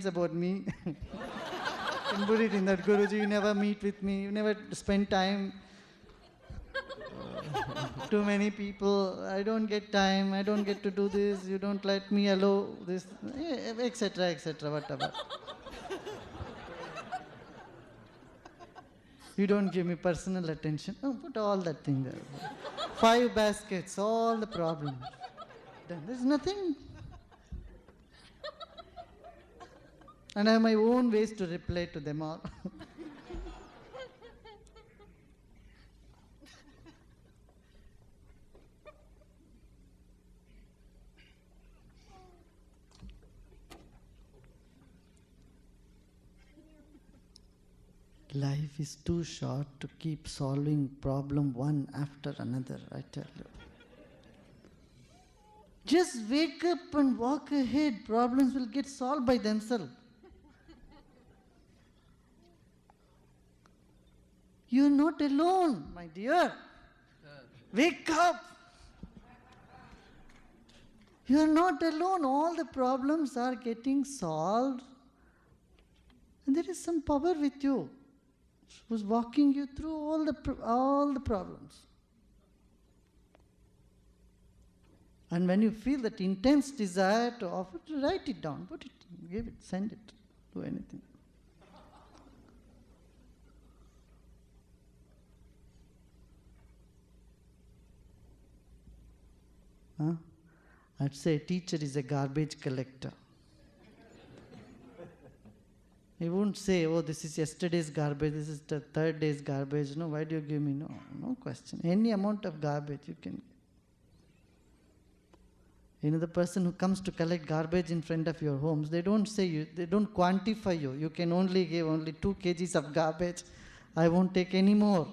about me. Can put it in that, Guruji, you never meet with me, you never spend time. Too many people, I don't get time, I don't get to do this, you don't let me allow this, etc., whatever. You don't give me personal attention. Oh, put all that thing there. 5 baskets, all the problems. Then there's nothing. And I have my own ways to reply to them all. Life is too short to keep solving problem one after another, I tell you. Just wake up and walk ahead. Problems will get solved by themselves. You're not alone, my dear. Wake up. You're not alone. All the problems are getting solved. And there is some power with you who's walking you through all the problems. And when you feel that intense desire to offer, write it down, put it, give it, send it, do anything. I'd say a teacher is a garbage collector. He won't say, oh, this is yesterday's garbage, this is the third day's garbage. No, why do you give me? No, no question. Any amount of garbage you can. You know, the person who comes to collect garbage in front of your homes, they don't say you, they don't quantify you. You can only give only 2 kgs of garbage. I won't take any more.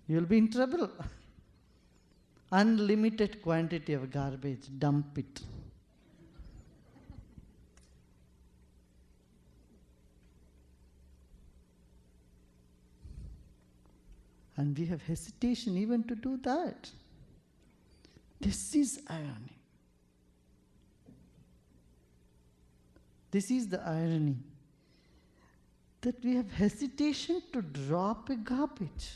You'll be in trouble. Unlimited quantity of garbage, dump it. And we have hesitation even to do that. This is irony. This is the irony. That we have hesitation to drop a garbage.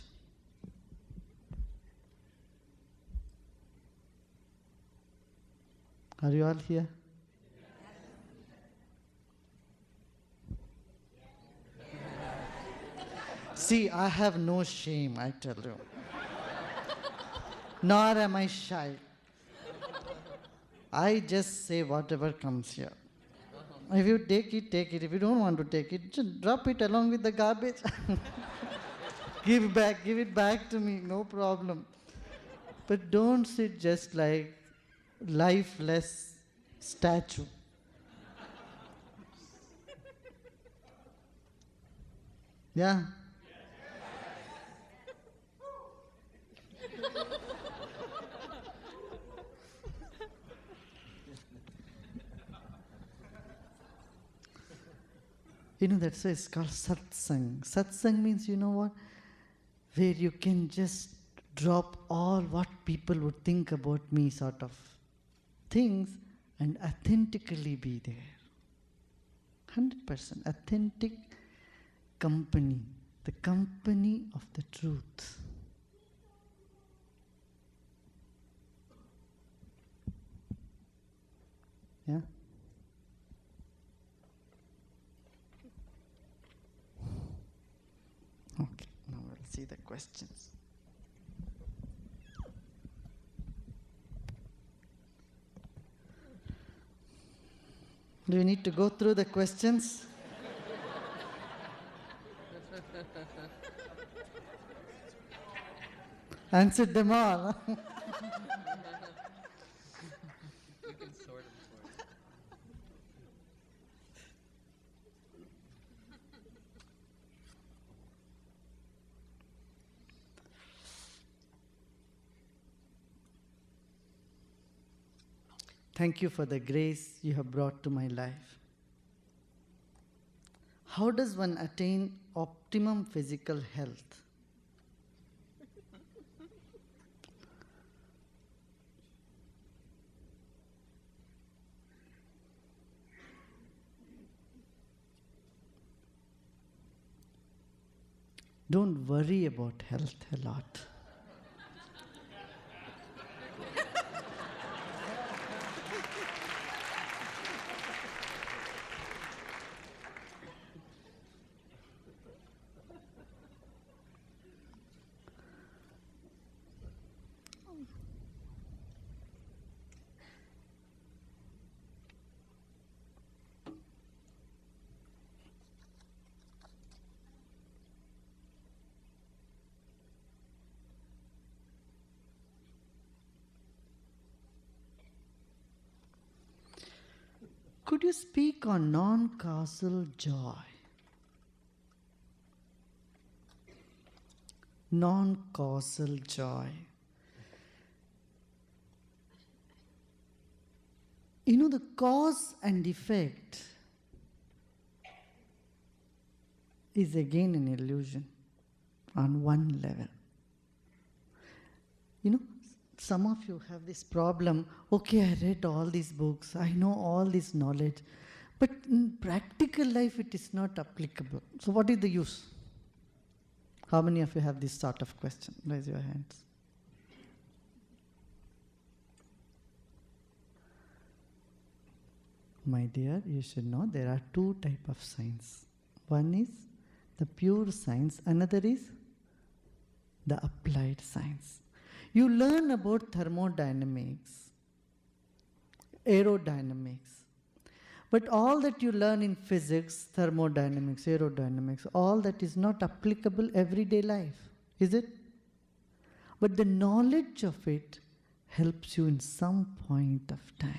Are you all here? See, I have no shame, I tell you. Nor am I shy. I just say whatever comes here. If you take it, take it. If you don't want to take it, just drop it along with the garbage. Give it back to me, no problem. But don't sit just like lifeless statue. Yeah. You know, that's why it's called satsang. Satsang means, you know what? Where you can just drop all what people would think about me sort of things and authentically be there. 100% authentic company. The company of the truth. Yeah? Okay, now we'll see the questions. Do we need to go through the questions? Answered them all. You can sort them for us. Thank you for the grace you have brought to my life. How does one attain optimum physical health? Don't worry about health a lot. Could you speak on non-causal joy? Non-causal joy. You know, the cause and effect is again an illusion on one level. You know, some of you have this problem, okay, I read all these books, I know all this knowledge, but in practical life it is not applicable. So what is the use? How many of you have this sort of question? Raise your hands. My dear, you should know there are two types of science. One is the pure science, another is the applied science. You learn about thermodynamics, aerodynamics, but all that you learn in physics, thermodynamics, aerodynamics, all that is not applicable everyday life, is it? But the knowledge of it helps you in some point of time.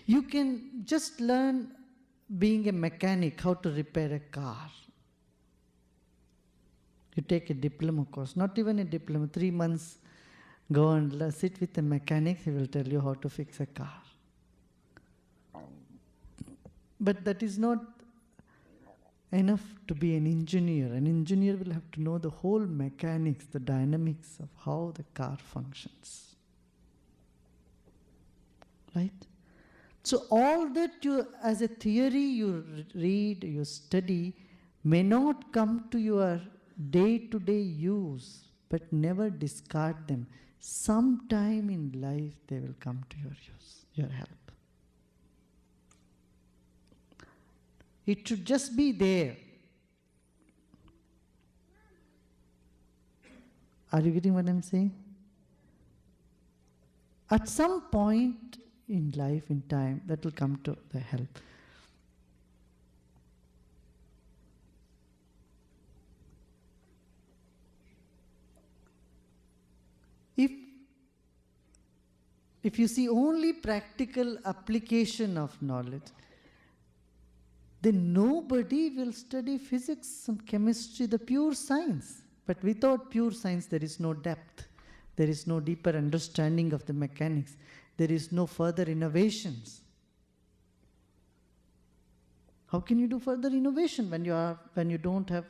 You can just learn being a mechanic, how to repair a car. You take a diploma course, not even a diploma, 3 months, go and sit with a mechanic, he will tell you how to fix a car. But that is not enough to be an engineer. An engineer will have to know the whole mechanics, the dynamics of how the car functions. Right? So all that you, as a theory you read, you study, may not come to your day-to-day use, but never discard them. Sometime in life they will come to your use, your help. It should just be there. Are you getting what I'm saying? At some point in life, in time, that will come to the help. If you see only practical application of knowledge, then nobody will study physics and chemistry, the pure science. But without pure science, there is no depth. There is no deeper understanding of the mechanics. There is no further innovations. How can you do further innovation when you don't have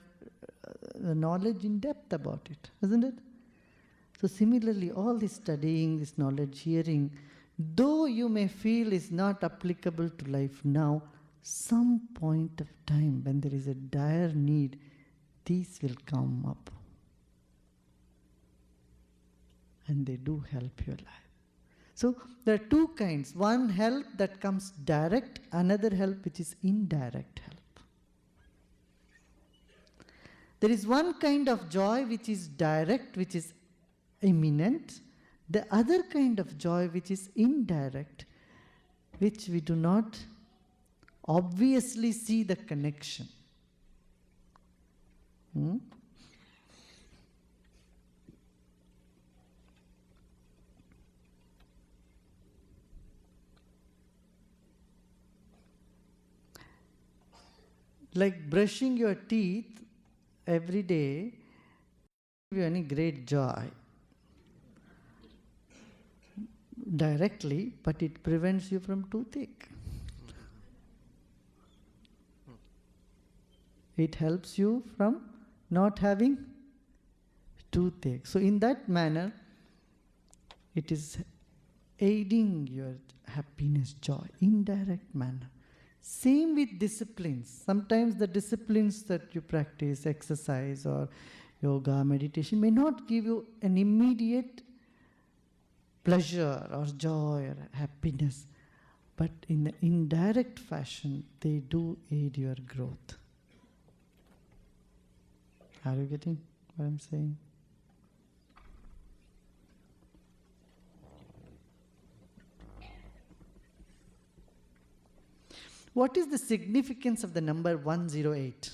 knowledge in depth about it, isn't it? So similarly, all this studying, this knowledge, hearing, though you may feel is not applicable to life now, some point of time when there is a dire need, these will come up. And they do help your life. So there are two kinds. One help that comes direct, another help which is indirect help. There is one kind of joy which is direct, which is imminent. The other kind of joy which is indirect, which we do not obviously see the connection. Like brushing your teeth every day give you any great joy directly, but it prevents you from toothache. It helps you from not having toothache. So in that manner, it is aiding your happiness, joy, indirect manner. Same with disciplines. Sometimes the disciplines that you practice, exercise or yoga, meditation, may not give you an immediate pleasure or joy or happiness, but in an indirect fashion, they do aid your growth. Are you getting what I'm saying? What is the significance of the number 108?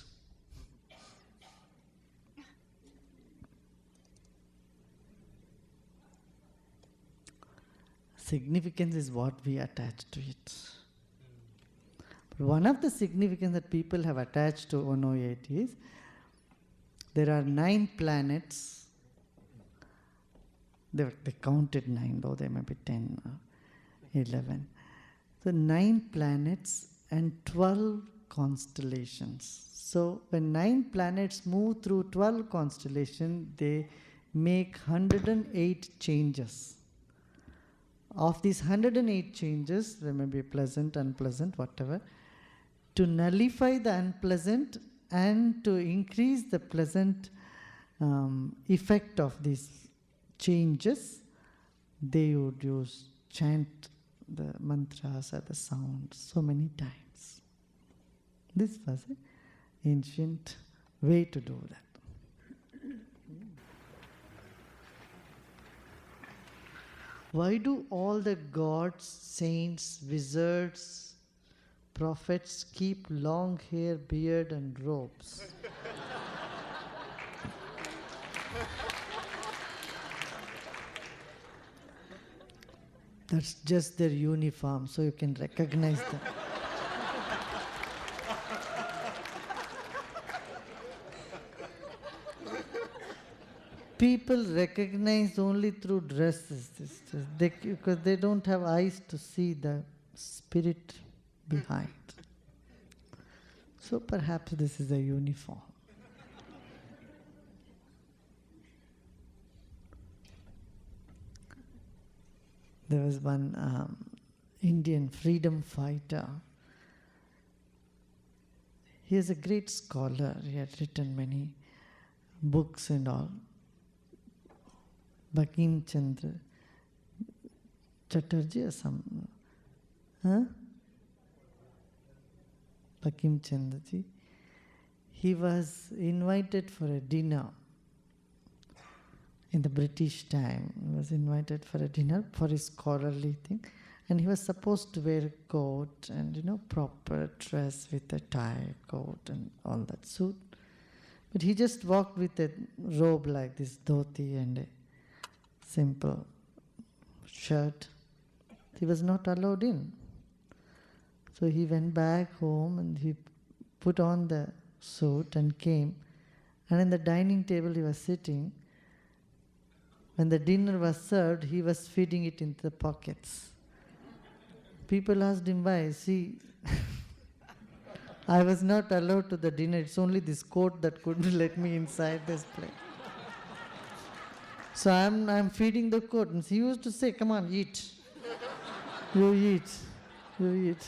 Significance is what we attach to it. But one of the significance that people have attached to 108 is there are 9 planets. They counted 9, though there may be 10 or 11. So 9 planets and 12 constellations. So when 9 planets move through 12 constellations, they make 108 changes. Of these 108 changes, there may be pleasant, unpleasant, whatever, to nullify the unpleasant and to increase the pleasant effect of these changes, they would chant the mantras or the sounds so many times. This was an ancient way to do that. Why do all the gods, saints, wizards, prophets keep long hair, beard and robes? That's just their uniform, so you can recognize them. People recognize only through dresses, because they don't have eyes to see the spirit behind. So perhaps this is a uniform. There was one Indian freedom fighter. He is a great scholar. He had written many books and all. Bankim Chandra Chatterjee or some, Bankim Chandra ji. He was invited for a dinner in the British time. He was invited for a dinner for his scholarly thing, and he was supposed to wear a coat and proper dress with a tie, coat and all that suit. But he just walked with a robe like this, dhoti and a simple shirt. He was not allowed in. So he went back home and he put on the suit and came. And in the dining table he was sitting. When the dinner was served, he was feeding it into the pockets. People asked him why. See, I was not allowed to the dinner. It's only this coat that could let me inside this place. So I'm feeding the coat. And he used to say, come on, eat. You eat. You eat.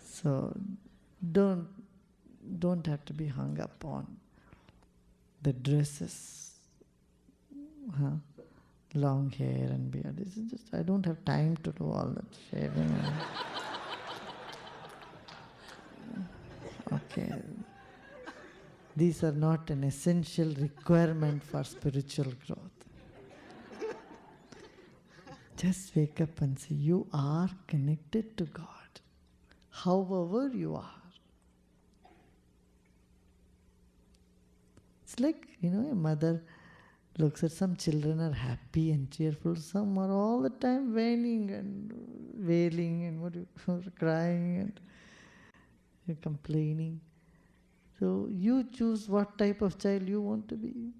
So don't have to be hung up on the dresses, long hair and beard. This is just, I don't have time to do all that shaving. Okay. These are not an essential requirement for spiritual growth. Just wake up and say, you are connected to God, however you are. It's like, a mother looks at some children are happy and cheerful, some are all the time whining and wailing and crying and complaining. So you choose what type of child you want to be.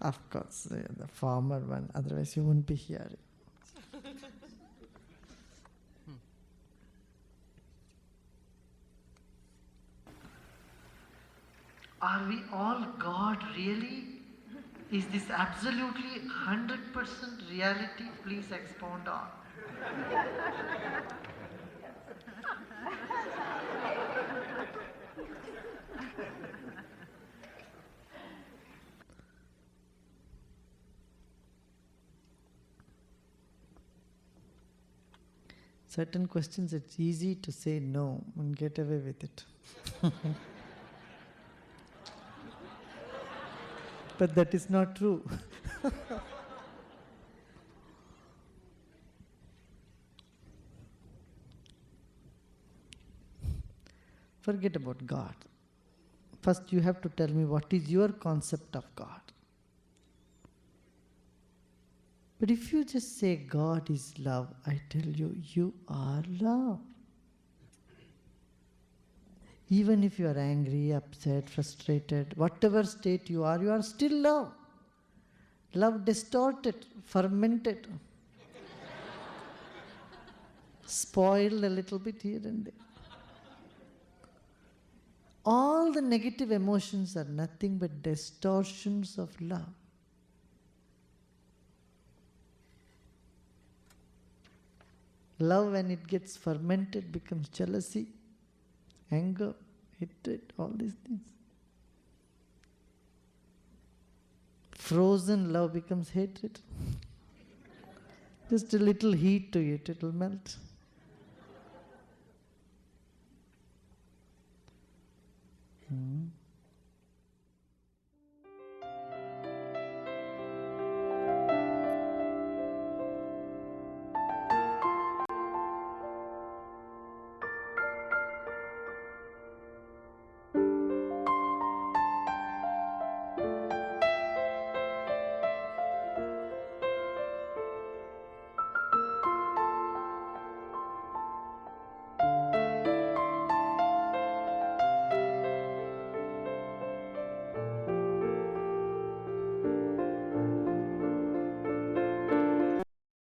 Of course, the former one, otherwise you won't be here. Are we all God really? Is this absolutely 100% reality? Please expound on. Certain questions it's easy to say no and get away with it. But that is not true. Forget about God. First you have to tell me what is your concept of God. But if you just say God is love, I tell you, you are love. Even if you are angry, upset, frustrated, whatever state you are still love. Love distorted, fermented, spoiled a little bit here and there. All the negative emotions are nothing but distortions of love. Love, when it gets fermented, becomes jealousy, anger, hatred, all these things. Frozen love becomes hatred. Just a little heat to it, it will melt.